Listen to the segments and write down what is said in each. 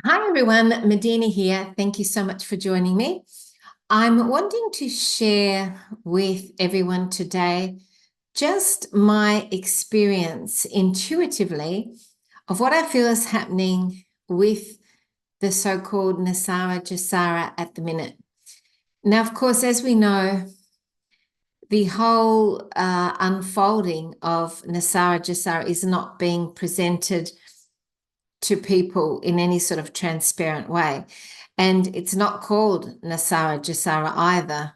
Hi everyone, Medina here. Thank you so much for joining me. I'm wanting to share with everyone today just my experience intuitively of what I feel is happening with the so-called Nasara Jasara at the minute. Now, of course, as we know, the whole unfolding of Nasara Jasara is not being presented to people in any sort of transparent way. And it's not called Nasara Jasara either,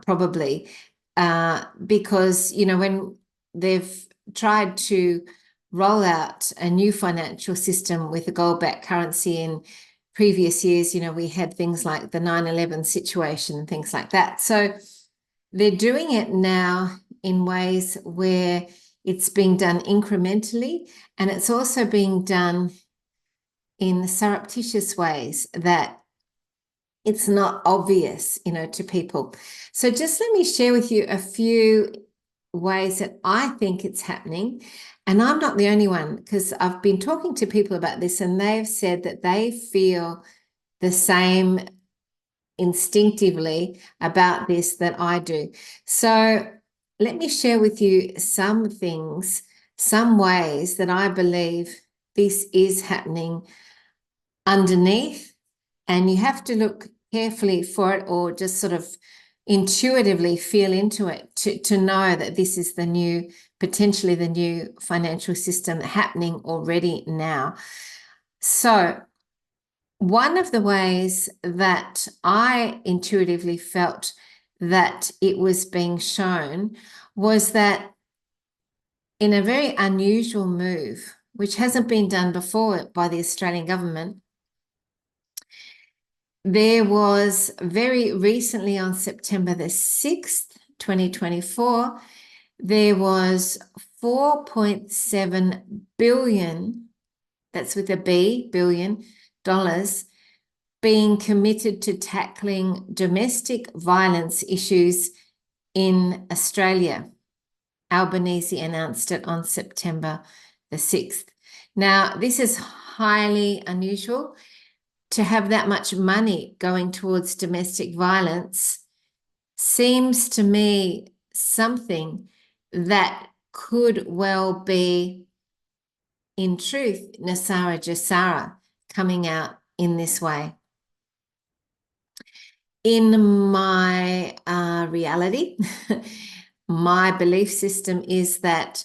probably, because, when they've tried to roll out a new financial system with a gold-backed currency in previous years, we had things like the 9/11 situation and things like that. So they're doing it now in ways where it's being done incrementally, and it's also being done in surreptitious ways that it's not obvious, to people. So just let me share with you a few ways that I think it's happening. And I'm not the only one, because I've been talking to people about this and they've said that they feel the same instinctively about this that I do. So let me share with you some things, some ways that I believe this is happening underneath, and you have to look carefully for it or just sort of intuitively feel into it to know that this is potentially the new financial system happening already now. So one of the ways that I intuitively felt that it was being shown was that in a very unusual move, which hasn't been done before by the Australian government, there was very recently on September the 6th, 2024, there was 4.7 billion, that's with a B, billion dollars, being committed to tackling domestic violence issues in Australia. Albanese announced it on September the 6th. Now, this is highly unusual. To have that much money going towards domestic violence seems to me something that could well be, in truth, Nasara Jasara coming out in this way. In my reality, my belief system is that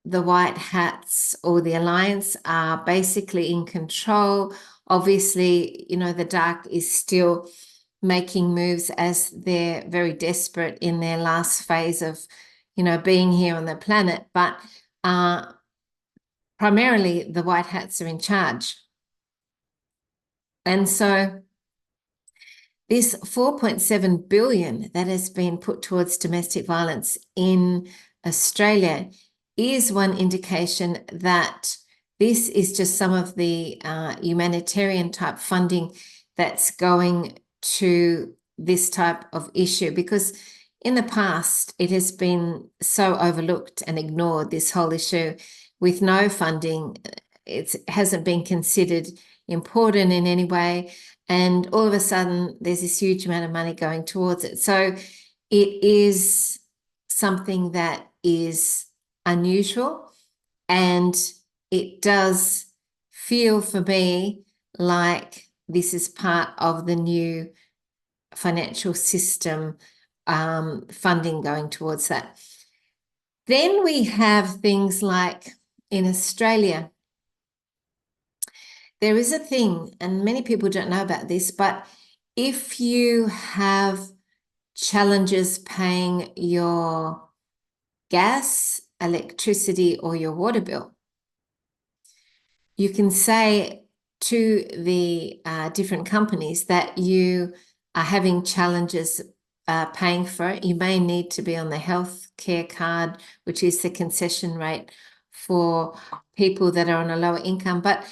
the white hats or the alliance are basically in control. Obviously, the dark is still making moves as they're very desperate in their last phase of, being here on the planet. But primarily, the white hats are in charge. And so this 4.7 billion that has been put towards domestic violence in Australia is one indication that this is just some of the humanitarian type funding that's going to this type of issue, because in the past it has been so overlooked and ignored, this whole issue, with no funding. It hasn't been considered important in any way, and all of a sudden there's this huge amount of money going towards it. So it is something that is unusual, and it does feel for me like this is part of the new financial system, funding going towards that. Then we have things like in Australia, there is a thing, and many people don't know about this, but if you have challenges paying your gas, electricity, or your water bill, you can say to the different companies that you are having challenges paying for it. You may need to be on the health care card, which is the concession rate for people that are on a lower income. But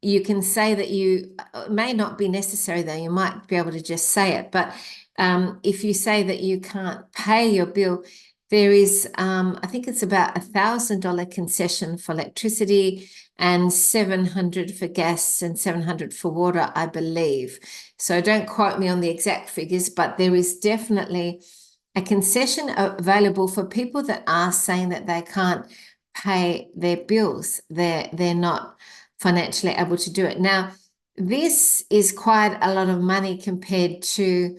you can say that it may not be necessary, though. You might be able to just say it. But if you say that you can't pay your bill, There is, I think it's about $1,000 concession for electricity and 700 for gas and 700 for water, I believe. So don't quote me on the exact figures, but there is definitely a concession available for people that are saying that they can't pay their bills. They're not financially able to do it. Now, this is quite a lot of money compared to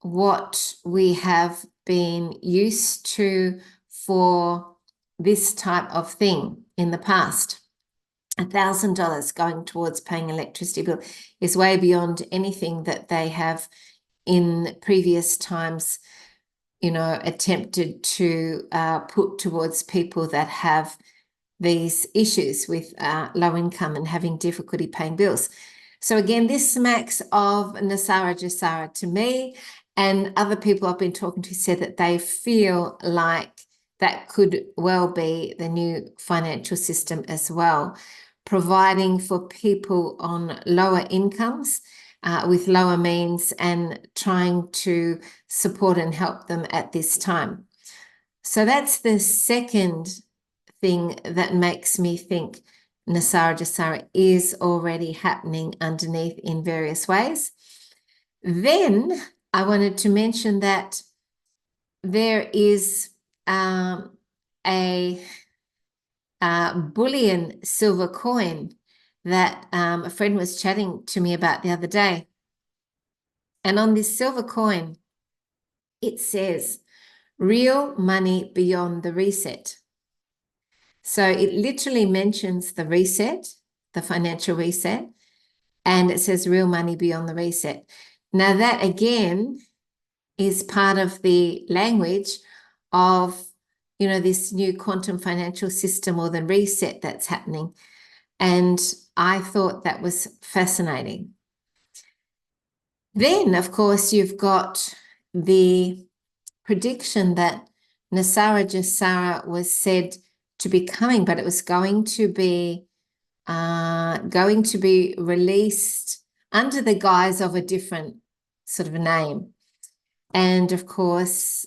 what we have been used to for this type of thing in the past. $1,000 going towards paying electricity bill is way beyond anything that they have in previous times, attempted to put towards people that have these issues with low income and having difficulty paying bills. So again, this smacks of Nasara Jasara to me, and other people I've been talking to said that they feel like that could well be the new financial system as well, providing for people on lower incomes with lower means and trying to support and help them at this time. So that's the second thing that makes me think Nasara Jasara is already happening underneath in various ways. Then I wanted to mention that there is a bullion silver coin that a friend was chatting to me about the other day. And on this silver coin, it says, real money beyond the reset. So it literally mentions the reset, the financial reset, and it says real money beyond the reset. Now that again is part of the language of, this new quantum financial system or the reset that's happening. And I thought that was fascinating. Then, of course, you've got the prediction that Nasara Jasara was said to be coming, but it was going to be released under the guise of a different sort of a name. And of course,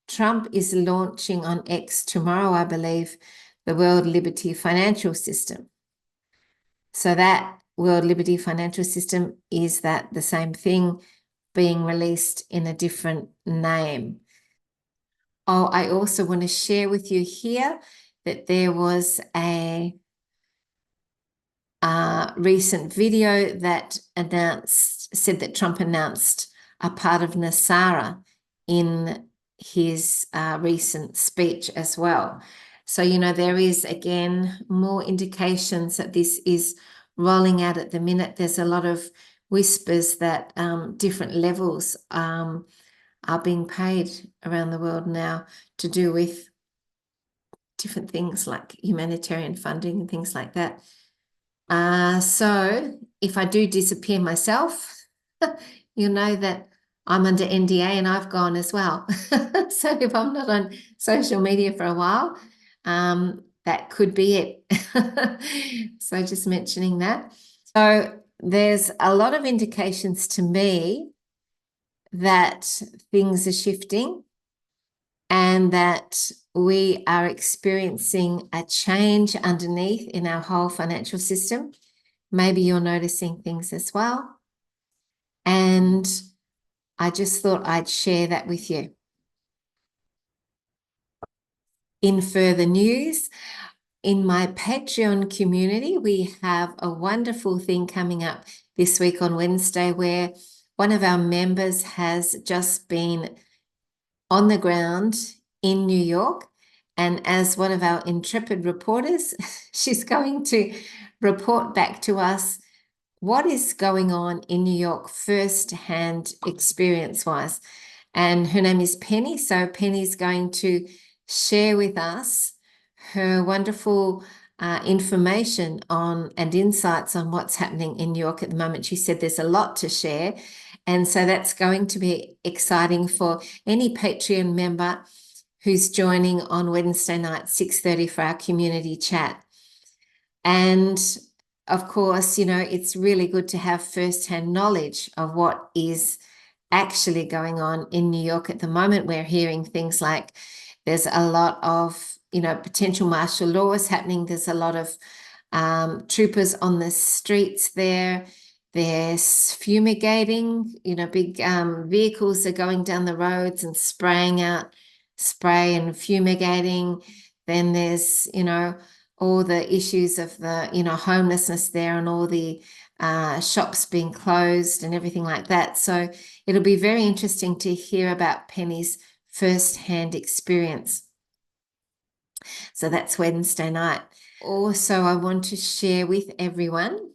Trump is launching on X tomorrow, I believe, the World Liberty Financial System. So that World Liberty Financial System is that the same thing being released in a different name. Oh, I also want to share with you here that there was a recent video that said that Trump announced a part of Nasara in his recent speech as well. So, there is, again, more indications that this is rolling out at the minute. There's a lot of whispers that different levels are being paid around the world now to do with different things like humanitarian funding and things like that. So if I do disappear myself, you'll know that I'm under NDA and I've gone as well. So if I'm not on social media for a while, that could be it. So just mentioning that. So there's a lot of indications to me that things are shifting and that we are experiencing a change underneath in our whole financial system. Maybe you're noticing things as well. And I just thought I'd share that with you. In further news, in my Patreon community, we have a wonderful thing coming up this week on Wednesday where one of our members has just been on the ground in New York. And as one of our intrepid reporters, she's going to report back to us what is going on in New York firsthand experience-wise. And her name is Penny. So Penny's going to share with us her wonderful information on and insights on what's happening in New York at the moment. She said there's a lot to share. And so that's going to be exciting for any Patreon member who's joining on Wednesday night, 6:30 for our community chat. And of course, it's really good to have firsthand knowledge of what is actually going on in New York at the moment. We're hearing things like There's a lot of, potential martial laws happening. There's a lot of troopers on the streets there. There's fumigating, big vehicles are going down the roads and spraying out spray and fumigating. Then there's, all the issues of the, homelessness there and all the shops being closed and everything like that. So it'll be very interesting to hear about Penny's first-hand experience. So that's Wednesday night. Also, I want to share with everyone,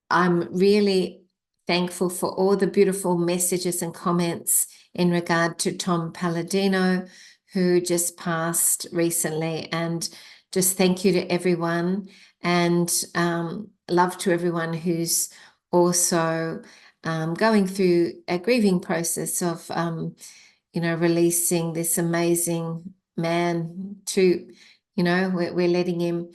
I'm really thankful for all the beautiful messages and comments in regard to Tom Palladino, who just passed recently. And just thank you to everyone, and love to everyone who's also going through a grieving process of, releasing this amazing man to, we're letting him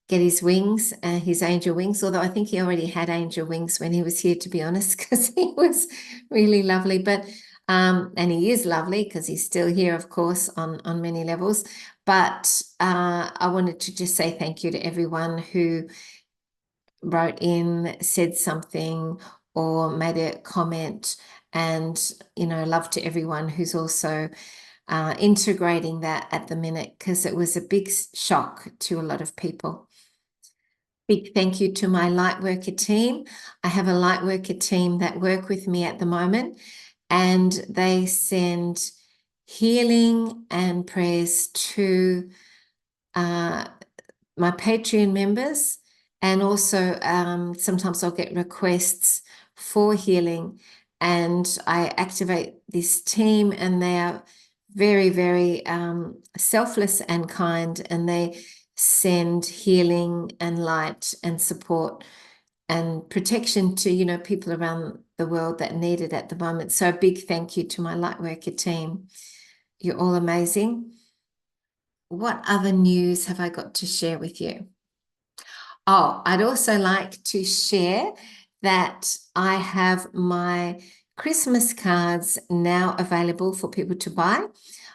get his wings, his angel wings, although I think he already had angel wings when he was here, to be honest, because he was really lovely. But and he is lovely because he's still here, of course, on many levels. But I wanted to just say thank you to everyone who wrote in, said something, or made a comment, and love to everyone who's also integrating that at the minute, because it was a big shock to a lot of people. Big thank you to my Lightworker team. I have a Lightworker team that work with me at the moment, and they send healing and prayers to my Patreon members, and also sometimes I'll get requests for healing, and I activate this team, and they are very, very selfless and kind, and they send healing and light and support and protection to, people around the world that need it at the moment. So a big thank you to my Lightworker team. You're all amazing. What other news have I got to share with you? Oh, I'd also like to share that I have my Christmas cards now available for people to buy.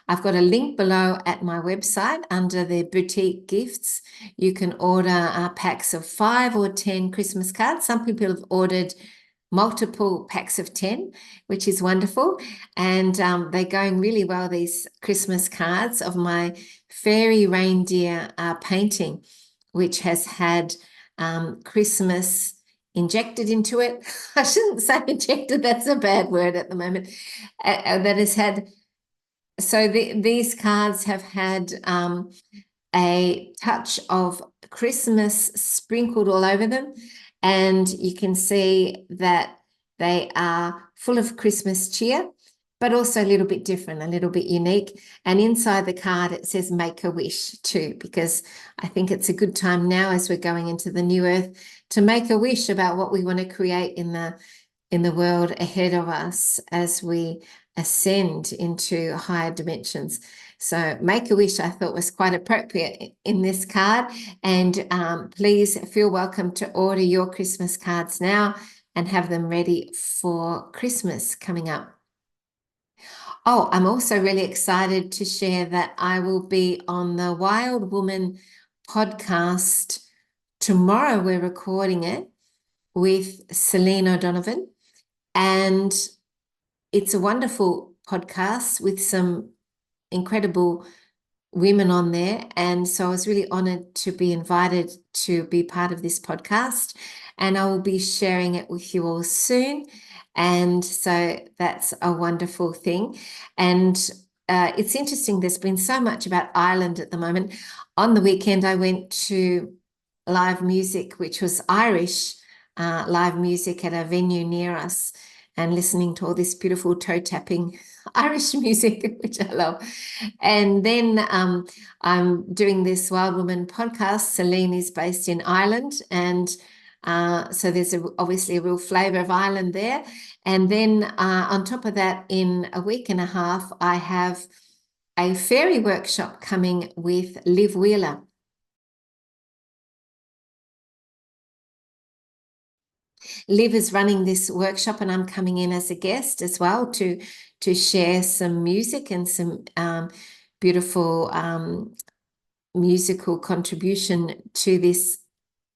I've got a link below at my website under the boutique gifts. You can order packs of 5 or 10 Christmas cards. Some people have ordered multiple packs of 10, which is wonderful. And they're going really well, these Christmas cards of my fairy reindeer painting, which has had Christmas injected into it. I shouldn't say injected, that's a bad word at the moment. That has had, so these cards have had a touch of Christmas sprinkled all over them. And you can see that they are full of Christmas cheer, but also a little bit different, a little bit unique. And inside the card, it says make a wish too, because I think it's a good time now, as we're going into the new earth, to make a wish about what we want to create in the world ahead of us as we ascend into higher dimensions. So make a wish, I thought, was quite appropriate in this card. And please feel welcome to order your Christmas cards now and have them ready for Christmas coming up. Oh, I'm also really excited to share that I will be on the Wild Woman podcast tomorrow. We're recording it with Celine O'Donovan, and it's a wonderful podcast with some incredible women on there. And so I was really honored to be invited to be part of this podcast, and I will be sharing it with you all soon. And so that's a wonderful thing. And it's interesting, there's been so much about Ireland at the moment. On the weekend, I went to live music, which was Irish live music at a venue near us, and listening to all this beautiful toe tapping Irish music, which I love. And then I'm doing this Wild Woman podcast. Celine is based in Ireland, and so there's obviously a real flavour of Ireland there. And then on top of that, in a week and a half, I have a fairy workshop coming with Liv Wheeler. Liv is running this workshop, and I'm coming in as a guest as well to share some music and some beautiful musical contribution to this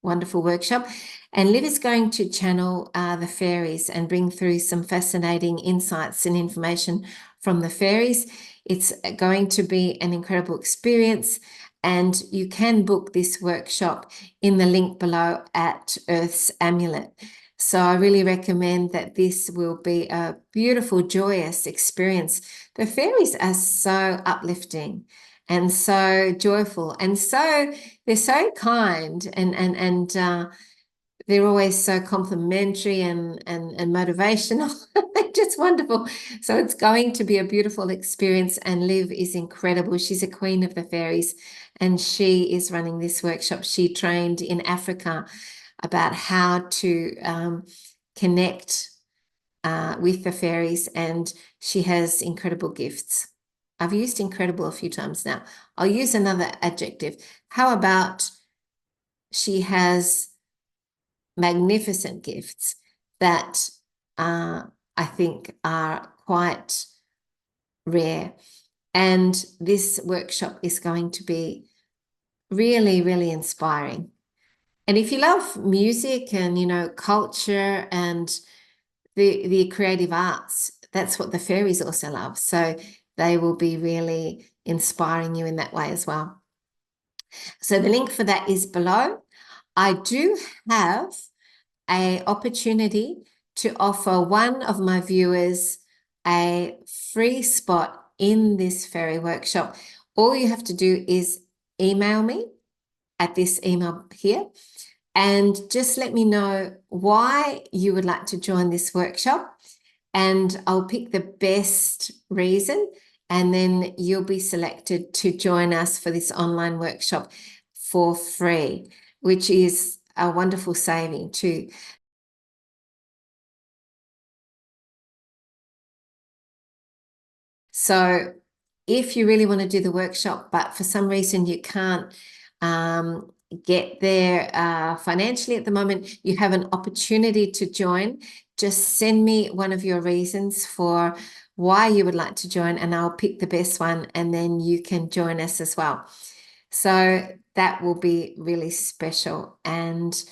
wonderful workshop. And Liv is going to channel the fairies and bring through some fascinating insights and information from the fairies. It's going to be an incredible experience, and you can book this workshop in the link below at Earth's Amulet. So I really recommend that this will be a beautiful, joyous experience. The fairies are so uplifting and so joyful, and so they're so kind, and they're always so complimentary and motivational. They're just wonderful. So it's going to be a beautiful experience, and Liv is incredible. She's a queen of the fairies, and she is running this workshop. She trained in Africa about how to connect with the fairies, and she has incredible gifts. I've used incredible a few times now. I'll use another adjective. How about she has magnificent gifts that I think are quite rare. And this workshop is going to be really, really inspiring. And if you love music and, you know, culture and the creative arts, that's what the fairies also love. So they will be really inspiring you in that way as well. So the link for that is below. I do have an opportunity to offer one of my viewers a free spot in this fairy workshop. All you have to do is email me at this email here, and just let me know why you would like to join this workshop, and I'll pick the best reason, and then you'll be selected to join us for this online workshop for free, which is a wonderful saving too. So if you really want to do the workshop, but for some reason you can't get there financially at the moment, you have an opportunity to join. Just send me one of your reasons for why you would like to join, and I'll pick the best one, and then you can join us as well. So that will be really special. And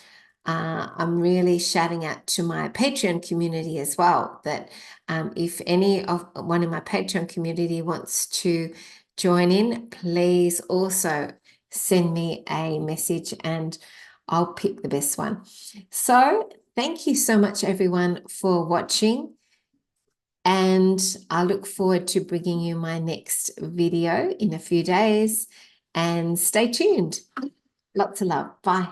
I'm really shouting out to my Patreon community as well, that if any of one in my Patreon community wants to join in, please also send me a message and I'll pick the best one. So thank you so much, everyone, for watching. And I look forward to bringing you my next video in a few days. And stay tuned. Lots of love. Bye.